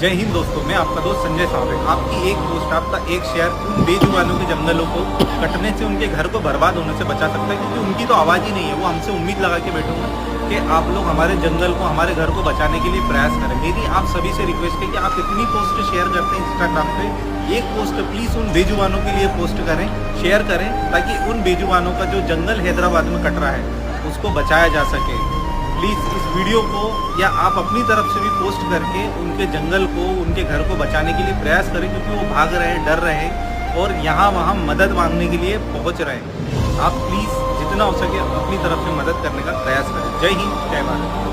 जय हिंद दोस्तों, मैं आपका दोस्त संजय साहब है। आपकी एक पोस्ट, आपका एक शेयर उन बेजुबानों के जंगलों को कटने से, उनके घर को बर्बाद होने से बचा सकता है, क्योंकि उनकी तो आवाज़ ही नहीं है। वो हमसे उम्मीद लगा के बैठे हुए हैं कि आप लोग हमारे जंगल को, हमारे घर को बचाने के लिए प्रयास करें। मेरी आप सभी से रिक्वेस्ट है कि आप इतनी पोस्ट शेयर करते हैं इंस्टाग्राम पे, एक पोस्ट प्लीज़ उन बेजुबानों के लिए पोस्ट करें, शेयर करें, ताकि उन बेजुबानों का जो जंगल हैदराबाद में कट रहा है उसको बचाया जा सके। प्लीज़ इस वीडियो को या आप अपनी तरफ से भी पोस्ट करके उनके जंगल को, उनके घर को बचाने के लिए प्रयास करें, क्योंकि वो भाग रहे हैं, डर रहे हैं और यहाँ वहाँ मदद मांगने के लिए पहुँच रहे हैं। आप प्लीज़ जितना हो सके अपनी तरफ से मदद करने का प्रयास करें। जय हिंद, जय भारत।